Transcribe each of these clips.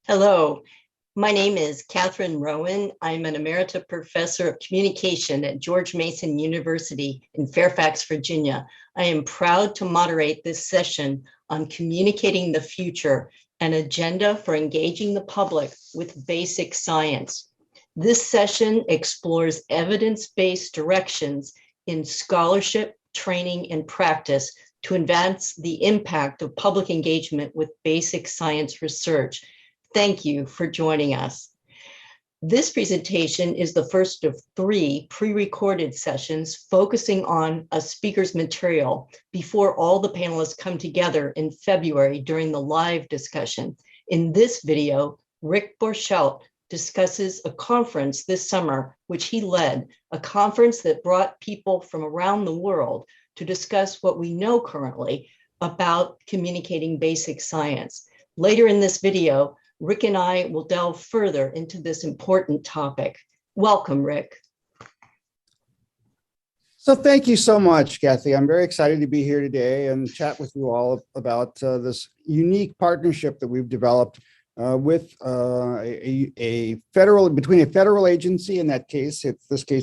Hello, my name is Katherine Rowan. I'm an Emerita Professor of Communication at George Mason University in Fairfax, Virginia. I am proud to moderate this session on communicating the future, an agenda for engaging the public with basic science. This session explores evidence-based directions in scholarship, training, and practice to advance the impact of public engagement with basic science research. Thank you for joining us. This presentation is the first of 3 pre-recorded sessions focusing on a speaker's material before all the panelists come together in February during the live discussion. In this video, Rick Borchelt discusses a conference this summer, which he led, a conference that brought people from around the world to discuss what we know currently about communicating basic science. Later in this video, Rick and I will delve further into this important topic. Welcome, Rick. So thank you so much, Kathy. I'm very excited to be here today and chat with you all about this unique partnership that we've developed with between a federal agency. In this case,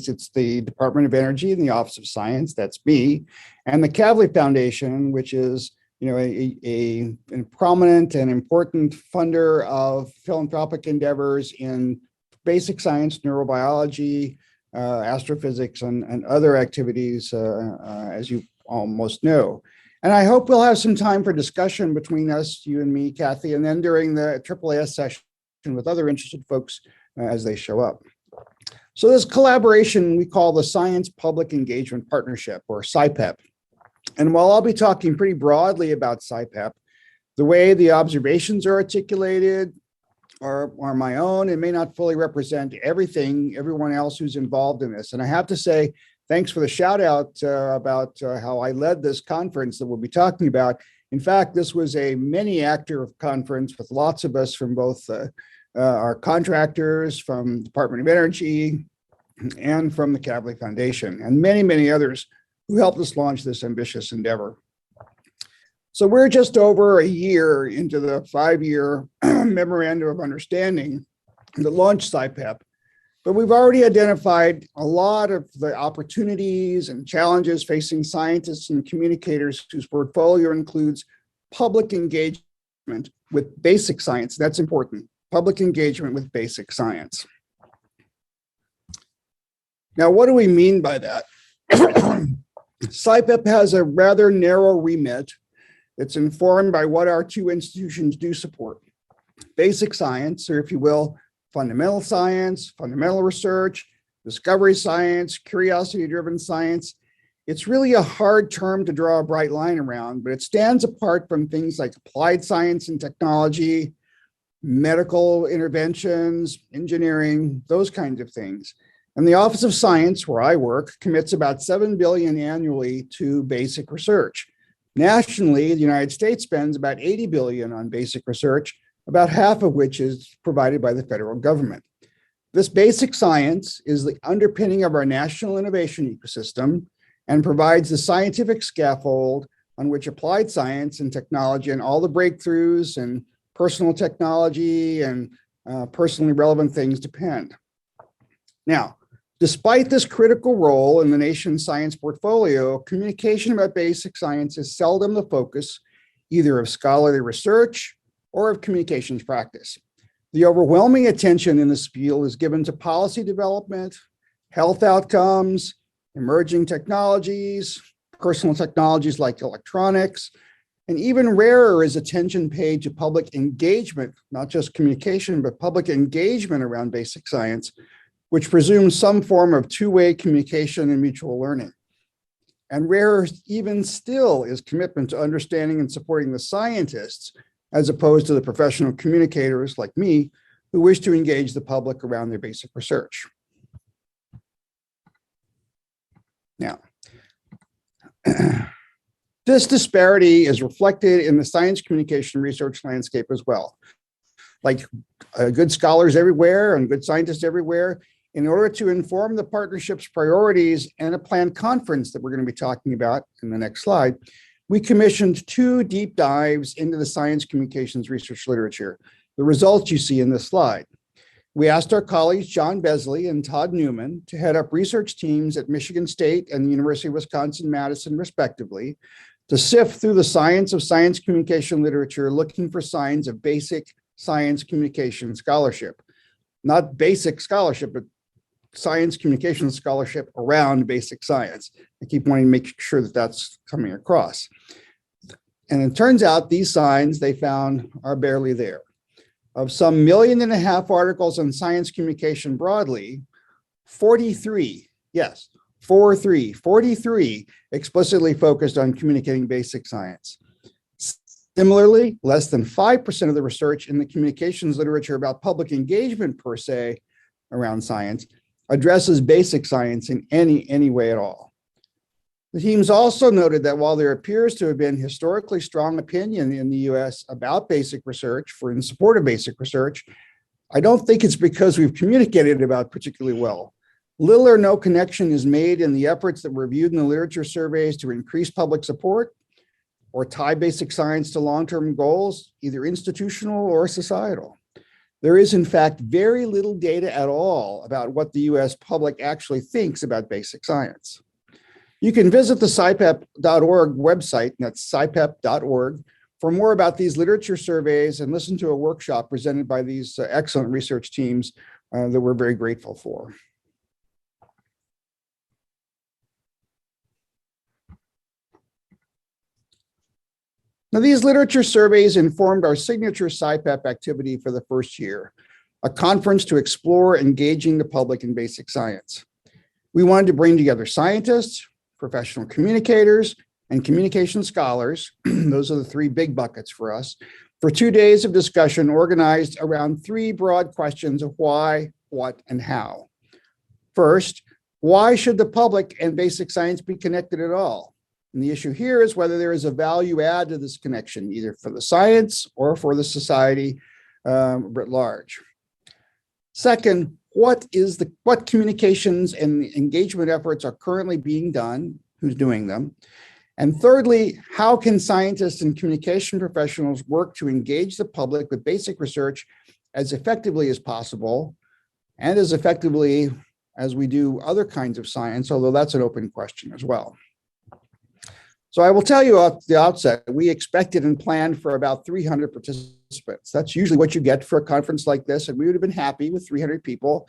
it's the Department of Energy and the Office of Science, that's me, and the Kavli Foundation, which is a prominent and important funder of philanthropic endeavors in basic science, neurobiology, astrophysics, and other activities, as you almost know. And I hope we'll have some time for discussion between us, you and me, Kathy, and then during the AAAS session with other interested folks as they show up. So this collaboration we call the Science Public Engagement Partnership, or SciPEP. And while I'll be talking pretty broadly about SciPEP, the way the observations are articulated are my own and may not fully represent everyone else who's involved in this. And I have to say, thanks for the shout out about how I led this conference that we'll be talking about. In fact, this was a many actor conference with lots of us from both our contractors, from the Department of Energy, and from the Kavli Foundation, and many, many others who helped us launch this ambitious endeavor. So we're just over a year into the 5-year memorandum of understanding that launched SciPEP, but we've already identified a lot of the opportunities and challenges facing scientists and communicators whose portfolio includes public engagement with basic science. That's important, public engagement with basic science. Now, what do we mean by that? SciPEP has a rather narrow remit that's informed by what our 2 institutions do support. Basic science, or if you will, fundamental science, fundamental research, discovery science, curiosity-driven science. It's really a hard term to draw a bright line around, but it stands apart from things like applied science and technology, medical interventions, engineering, those kinds of things. And the Office of Science, where I work, commits about $7 billion annually to basic research. Nationally, the United States spends about $80 billion on basic research, about half of which is provided by the federal government. This basic science is the underpinning of our national innovation ecosystem and provides the scientific scaffold on which applied science and technology and all the breakthroughs and personal technology and personally relevant things depend. Now, despite this critical role in the nation's science portfolio, communication about basic science is seldom the focus either of scholarly research or of communications practice. The overwhelming attention in this field is given to policy development, health outcomes, emerging technologies, personal technologies like electronics, and even rarer is attention paid to public engagement, not just communication, but public engagement around basic science, which presumes some form of 2-way communication and mutual learning. And rarer even still is commitment to understanding and supporting the scientists, as opposed to the professional communicators like me, who wish to engage the public around their basic research. Now, this disparity is reflected in the science communication research landscape as well. Like good scholars everywhere and good scientists everywhere, in order to inform the partnership's priorities and a planned conference that we're going to be talking about in the next slide, we commissioned 2 deep dives into the science communications research literature, the results you see in this slide. We asked our colleagues, John Besley and Todd Newman, to head up research teams at Michigan State and the University of Wisconsin-Madison, respectively, to sift through the science of science communication literature, looking for signs of basic science communication scholarship. Not basic scholarship, but science communication scholarship around basic science. I keep wanting to make sure that that's coming across. And it turns out these signs they found are barely there. Of some 1.5 million articles on science communication broadly, 43, yes, 43 explicitly focused on communicating basic science. Similarly, less than 5% of the research in the communications literature about public engagement per se around science addresses basic science in any way at all. The teams also noted that while there appears to have been historically strong opinion in the US about basic research in support of basic research, I don't think it's because we've communicated about particularly well. Little or no connection is made in the efforts that were reviewed in the literature surveys to increase public support or tie basic science to long-term goals, either institutional or societal. There is, in fact, very little data at all about what the US public actually thinks about basic science. You can visit the SciPEP.org website, and that's SciPEP.org, for more about these literature surveys and listen to a workshop presented by these excellent research teams that we're very grateful for. Now, these literature surveys informed our signature SciPEP activity for the first year, a conference to explore engaging the public in basic science. We wanted to bring together scientists, professional communicators, and communication scholars, those are the 3 big buckets for us, for 2 days of discussion organized around 3 broad questions of why, what, and how. First, why should the public and basic science be connected at all? And the issue here is whether there is a value add to this connection, either for the science or for the society writ large. Second, what communications and engagement efforts are currently being done, who's doing them? And thirdly, how can scientists and communication professionals work to engage the public with basic research as effectively as possible and as effectively as we do other kinds of science, although that's an open question as well. So I will tell you at the outset, we expected and planned for about 300 participants. That's usually what you get for a conference like this, and we would have been happy with 300 people.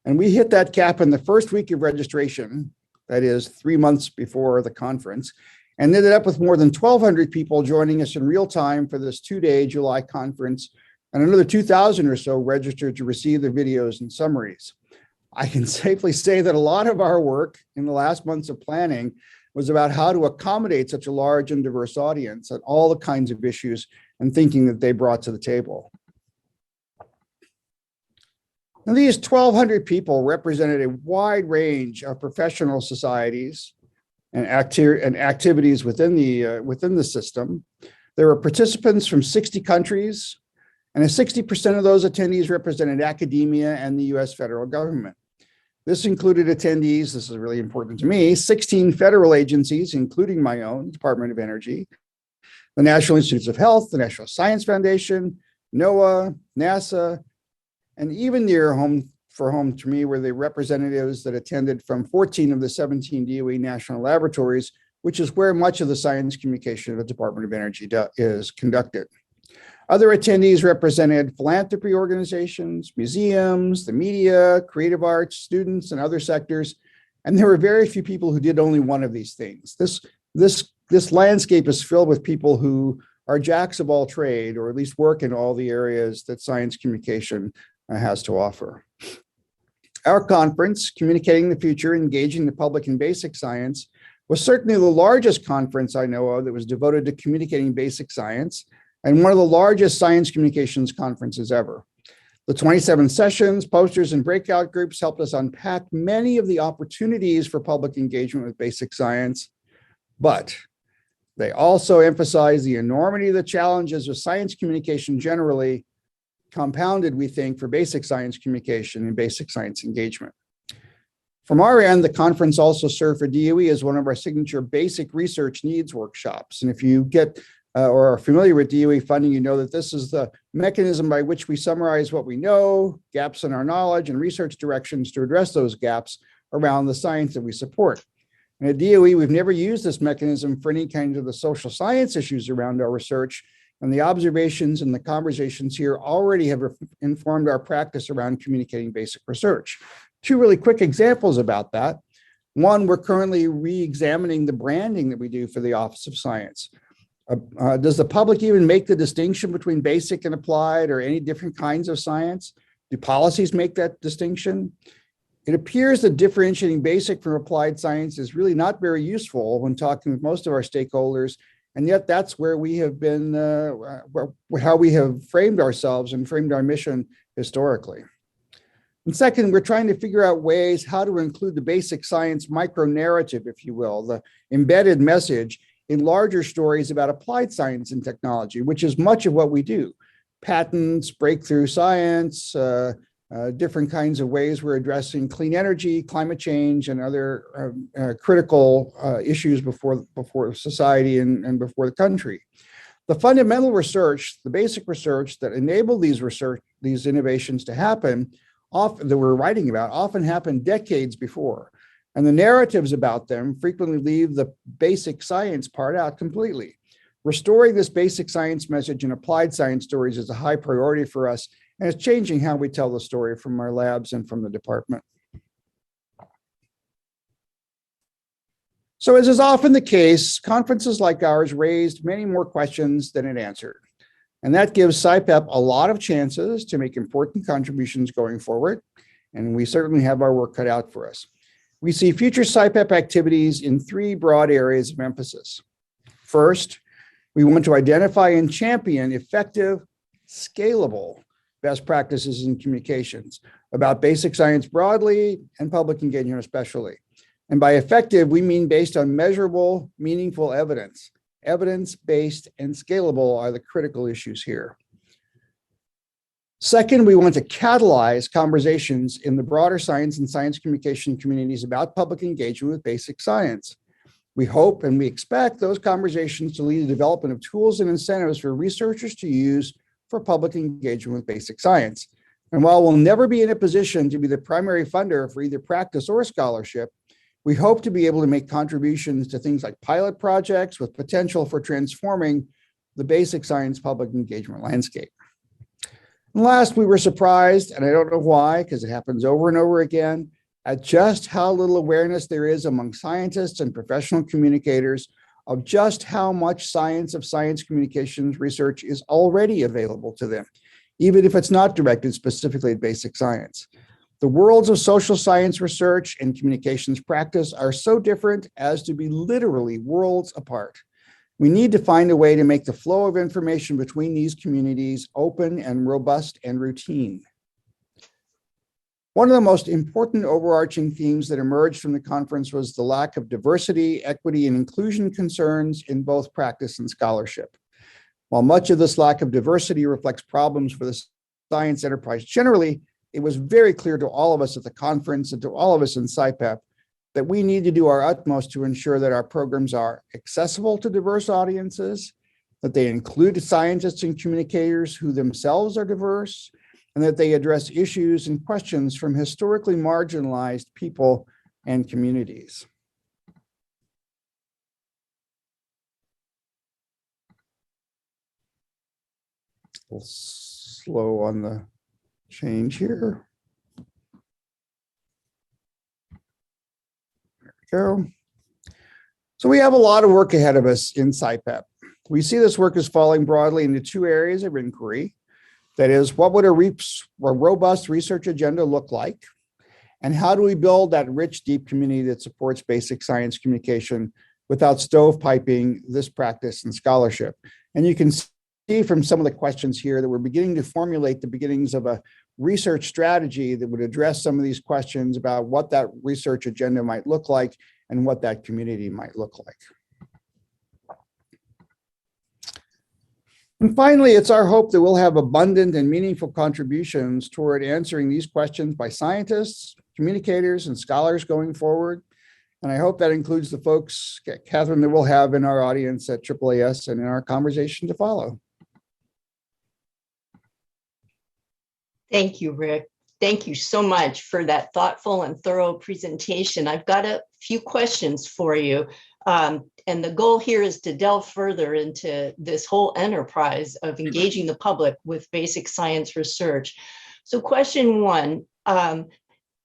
And we hit that cap in the first week of registration, that is 3 months before the conference, and ended up with more than 1,200 people joining us in real time for this 2-day July conference, and another 2,000 or so registered to receive the videos and summaries. I can safely say that a lot of our work in the last months of planning was about how to accommodate such a large and diverse audience and all the kinds of issues and thinking that they brought to the table. Now, these 1,200 people represented a wide range of professional societies and activities within the system. There were participants from 60 countries, and 60% of those attendees represented academia and the US federal government. This included attendees, this is really important to me, 16 federal agencies, including my own, Department of Energy, the National Institutes of Health, the National Science Foundation, NOAA, NASA, and even near home to me were the representatives that attended from 14 of the 17 DOE national laboratories, which is where much of the science communication of the Department of Energy is conducted. Other attendees represented philanthropy organizations, museums, the media, creative arts, students, and other sectors. And there were very few people who did only one of these things. This landscape is filled with people who are jacks of all trade, or at least work in all the areas that science communication has to offer. Our conference, Communicating the Future, Engaging the Public in Basic Science, was certainly the largest conference I know of that was devoted to communicating basic science, and one of the largest science communications conferences ever. The 27 sessions, posters, and breakout groups helped us unpack many of the opportunities for public engagement with basic science, but they also emphasize the enormity of the challenges of science communication generally, compounded, we think, for basic science communication and basic science engagement. From our end, the conference also served for DOE as one of our signature basic research needs workshops. And if you get or are familiar with DOE funding, you know that this is the mechanism by which we summarize what we know, gaps in our knowledge, and research directions to address those gaps around the science that we support. And at DOE, we've never used this mechanism for any kind of the social science issues around our research, and the observations and the conversations here already have informed our practice around communicating basic research. Two really quick examples about that. One, we're currently re-examining the branding that we do for the Office of Science. Does the public even make the distinction between basic and applied or any different kinds of science? Do policies make that distinction? It appears that differentiating basic from applied science is really not very useful when talking with most of our stakeholders, and yet that's where we have been, how we have framed ourselves and framed our mission historically. And second, we're trying to figure out ways how to include the basic science micro-narrative, if you will, the embedded message in larger stories about applied science and technology, which is much of what we do. Patents, breakthrough science, different kinds of ways we're addressing clean energy, climate change, and other critical issues before society and before the country. The fundamental research, the basic research that enabled these innovations to happen, that we're writing about, often happened decades before. And the narratives about them frequently leave the basic science part out completely. Restoring this basic science message in applied science stories is a high priority for us, and it's changing how we tell the story from our labs and from the department. So as is often the case, conferences like ours raised many more questions than it answered. And that gives SciPEP a lot of chances to make important contributions going forward. And we certainly have our work cut out for us. We see future SciPEP activities in three broad areas of emphasis. First, we want to identify and champion effective, scalable best practices in communications about basic science broadly and public engagement especially. And by effective, we mean based on measurable, meaningful evidence. Evidence-based and scalable are the critical issues here. Second, we want to catalyze conversations in the broader science and science communication communities about public engagement with basic science. We hope and we expect those conversations to lead to the development of tools and incentives for researchers to use for public engagement with basic science. And while we'll never be in a position to be the primary funder for either practice or scholarship, we hope to be able to make contributions to things like pilot projects with potential for transforming the basic science public engagement landscape. And last, we were surprised, and I don't know why, because it happens over and over again, at just how little awareness there is among scientists and professional communicators of just how much science of science communications research is already available to them, even if it's not directed specifically at basic science. The worlds of social science research and communications practice are so different as to be literally worlds apart. We need to find a way to make the flow of information between these communities open and robust and routine. One of the most important overarching themes that emerged from the conference was the lack of diversity, equity, and inclusion concerns in both practice and scholarship. While much of this lack of diversity reflects problems for the science enterprise generally, it was very clear to all of us at the conference and to all of us in SciPEP that we need to do our utmost to ensure that our programs are accessible to diverse audiences, that they include scientists and communicators who themselves are diverse, and that they address issues and questions from historically marginalized people and communities. A little slow on the change here. There we go. So we have a lot of work ahead of us in SciPEP. We see this work as falling broadly into two areas of inquiry. That is, what would a robust research agenda look like? And how do we build that rich, deep community that supports basic science communication without stovepiping this practice and scholarship? And you can see from some of the questions here that we're beginning to formulate the beginnings of a research strategy that would address some of these questions about what that research agenda might look like and what that community might look like. And finally, it's our hope that we'll have abundant and meaningful contributions toward answering these questions by scientists, communicators and scholars going forward. And I hope that includes the folks, Katherine, that we'll have in our audience at AAAS and in our conversation to follow. Thank you, Rick. Thank you so much for that thoughtful and thorough presentation. I've got a few questions for you. And the goal here is to delve further into this whole enterprise of engaging the public with basic science research. So question one,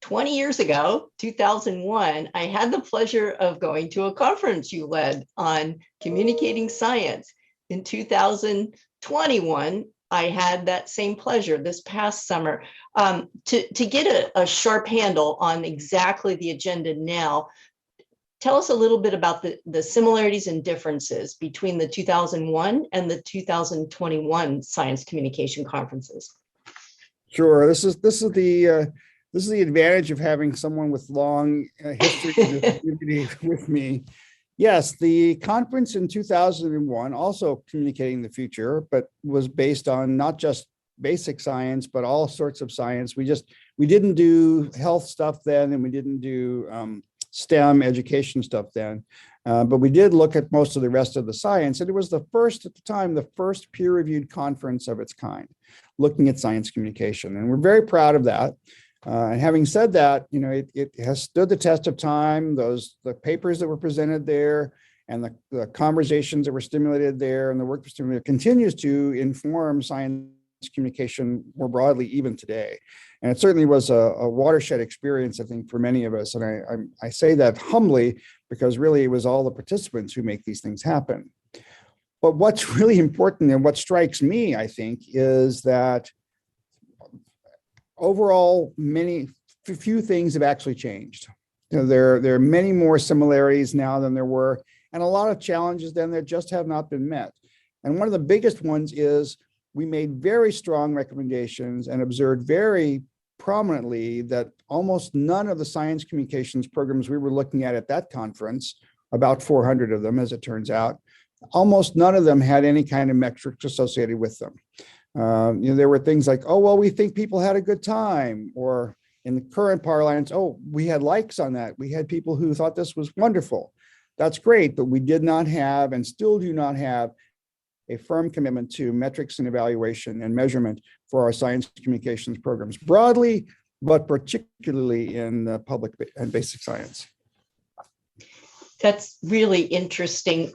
20 years ago, 2001, I had the pleasure of going to a conference you led on communicating science. In 2021, I had that same pleasure this past summer. To get a sharp handle on exactly the agenda now, tell us a little bit about the similarities and differences between the 2001 and the 2021 science communication conferences. Sure, this is the advantage of having someone with long history in this community with me. Yes, the conference in 2001, also communicating the future, but was based on not just basic science, but all sorts of science. We didn't do health stuff then, and we didn't do STEM education stuff then, but we did look at most of the rest of the science. And it was the first, at the time, the first peer-reviewed conference of its kind, looking at science communication. And we're very proud of that. And having said that, it has stood the test of time. The papers that were presented there and the conversations that were stimulated there and the work that was stimulated continues to inform science communication more broadly even today. And it certainly was a watershed experience, I think, for many of us. And I say that humbly because really it was all the participants who make these things happen. But what's really important and what strikes me, I think, is that overall, few things have actually changed. There are many more similarities now than there were, and a lot of challenges then that just have not been met. And one of the biggest ones is we made very strong recommendations and observed very prominently that almost none of the science communications programs we were looking at that conference, about 400 of them, as it turns out, almost none of them had any kind of metrics associated with them. There were things like, oh, well, we think people had a good time, or in the current parlance, oh, we had likes on that. We had people who thought this was wonderful. That's great, but we did not have and still do not have a firm commitment to metrics and evaluation and measurement for our science communications programs broadly, but particularly in public and basic science. That's really interesting.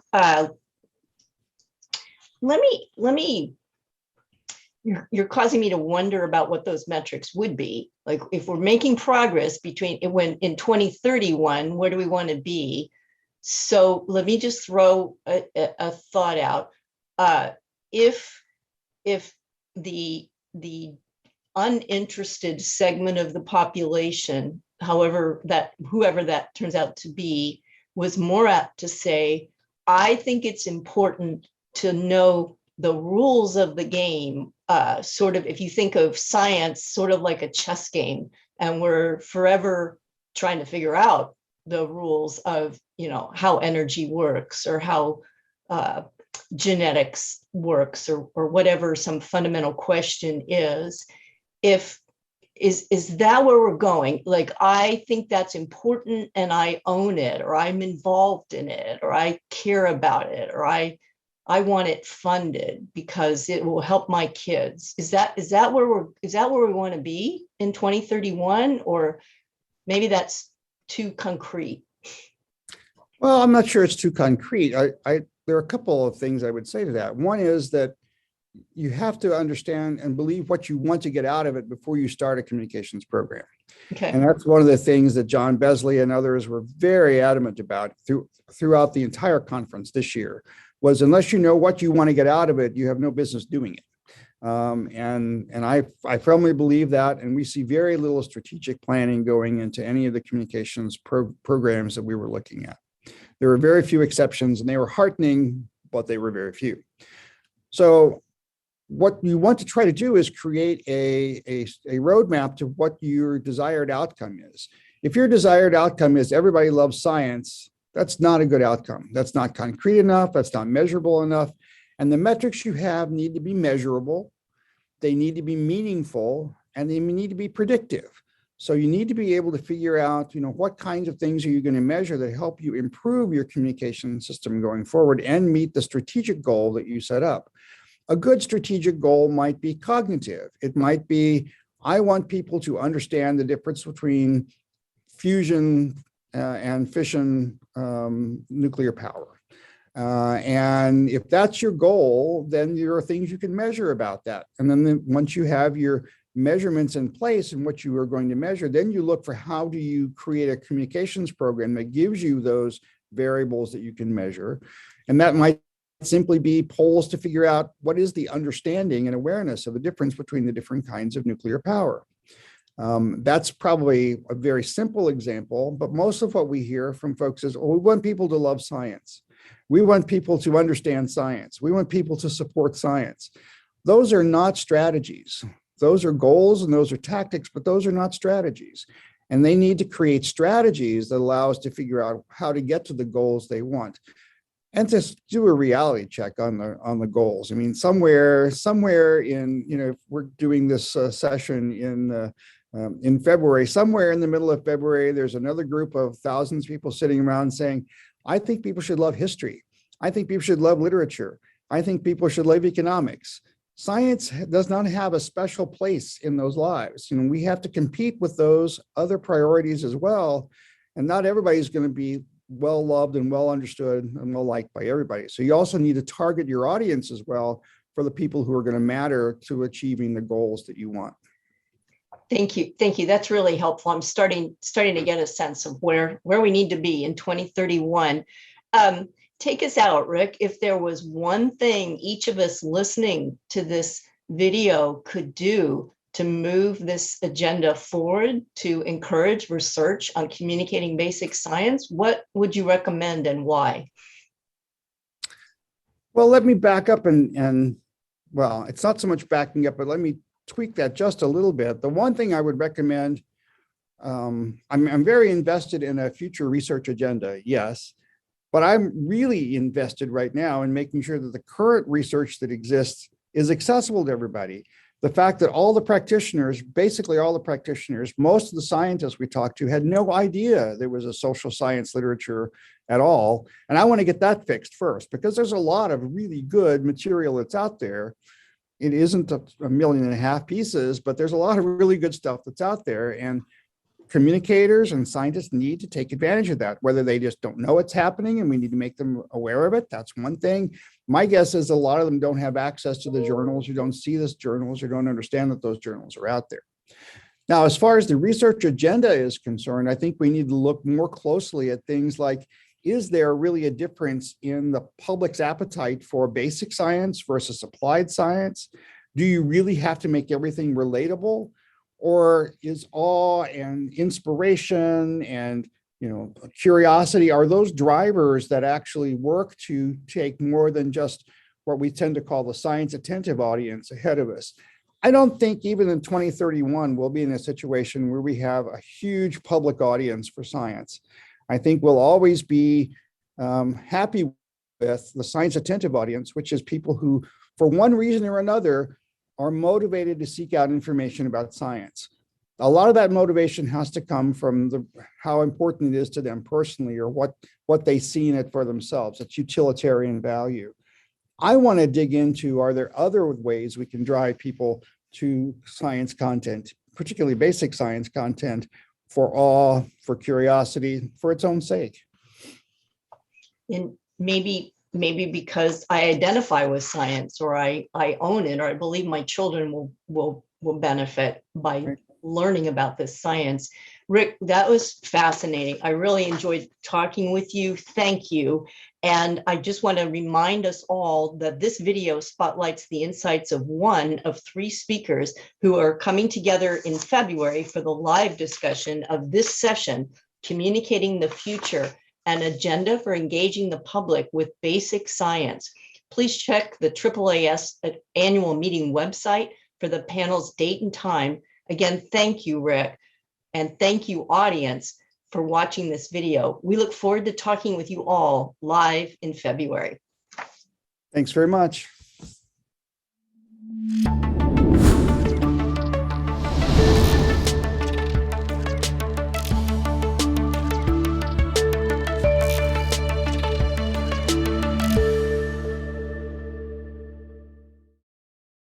You're causing me to wonder about what those metrics would be. Like if we're making progress in 2031, where do we want to be? So let me just throw a thought out. If the uninterested segment of the population, whoever that turns out to be, was more apt to say, I think it's important to know the rules of the game, sort of, if you think of science, sort of like a chess game, and we're forever trying to figure out the rules of, how energy works or how genetics works or whatever some fundamental question is. Is that where we're going? Like, I think that's important and I own it, or I'm involved in it, or I care about it, or I want it funded because it will help my kids. Is that where we want to be in 2031, or maybe that's too concrete? Well, I'm not sure it's too concrete. There are a couple of things I would say to that. One is that you have to understand and believe what you want to get out of it before you start a communications program. Okay. And that's one of the things that John Besley and others were very adamant about throughout the entire conference this year, was unless you know what you want to get out of it, you have no business doing it. And I firmly believe that, and we see very little strategic planning going into any of the communications programs that we were looking at. There were very few exceptions, and they were heartening, but they were very few. So what you want to try to do is create a roadmap to what your desired outcome is. If your desired outcome is everybody loves science, that's not a good outcome. That's not concrete enough. That's not measurable enough. And the metrics you have need to be measurable. They need to be meaningful, and they need to be predictive. So you need to be able to figure out, what kinds of things are you going to measure that help you improve your communication system going forward and meet the strategic goal that you set up. A good strategic goal might be cognitive. It might be, I want people to understand the difference between fusion and fission nuclear power. And if that's your goal, then there are things you can measure about that. And then once you have your measurements in place and what you are going to measure, then you look for how do you create a communications program that gives you those variables that you can measure. And that might simply be polls to figure out what is the understanding and awareness of the difference between the different kinds of nuclear power. That's probably a very simple example, but most of what we hear from folks is, we want people to love science. We want people to understand science. We want people to support science. Those are not strategies. Those are goals and those are tactics, but those are not strategies. And they need to create strategies that allow us to figure out how to get to the goals they want. And to do a reality check on the goals. I mean, somewhere in, if we're doing this session in February, somewhere in the middle of February, there's another group of thousands of people sitting around saying, I think people should love history. I think people should love literature. I think people should love economics. Science does not have a special place in those lives. We have to compete with those other priorities as well. And not everybody's going to be well loved and well understood and well liked by everybody. So you also need to target your audience as well for the people who are going to matter to achieving the goals that you want. Thank you. Thank you. That's really helpful. I'm starting to get a sense of where we need to be in 2031. Take us out, Rick. If there was one thing each of us listening to this video could do to move this agenda forward to encourage research on communicating basic science, what would you recommend and why? Well, let me back up and well, it's not so much backing up, but let me tweak that just a little bit. The one thing I would recommend, I'm very invested in a future research agenda, yes, but I'm really invested right now in making sure that the current research that exists is accessible to everybody. The fact that all the practitioners, basically all the practitioners, most of the scientists we talked to had no idea there was a social science literature at all. And I want to get that fixed first, because there's a lot of really good material that's out there. It isn't a 1.5 million pieces, but there's a lot of really good stuff that's out there. And communicators and scientists need to take advantage of that, whether they just don't know it's happening and we need to make them aware of it. That's one thing. My guess is a lot of them don't have access to the journals, or don't see these journals, or don't understand that those journals are out there. Now, as far as the research agenda is concerned, I think we need to look more closely at things like, is there really a difference in the public's appetite for basic science versus applied science? Do you really have to make everything relatable? Or is awe and inspiration and curiosity, are those drivers that actually work to take more than just what we tend to call the science attentive audience ahead of us? I don't think even in 2031 we'll be in a situation where we have a huge public audience for science. I think we'll always be happy with the science attentive audience, which is people who, for one reason or another, are motivated to seek out information about science. A lot of that motivation has to come from how important it is to them personally, or what they see in it for themselves. It's utilitarian value. I want to dig into, are there other ways we can drive people to science content, particularly basic science content, for awe, for curiosity, for its own sake? And maybe because I identify with science, or I own it, or I believe my children will benefit by learning about this science. Rick, that was fascinating. I really enjoyed talking with you. Thank you. And I just want to remind us all that this video spotlights the insights of one of 3 speakers who are coming together in February for the live discussion of this session, Communicating the Future, an agenda for engaging the public with basic science. Please check the AAAS Annual Meeting website for the panel's date and time. Again, thank you, Rick, and thank you, audience, for watching this video. We look forward to talking with you all live in February. Thanks very much.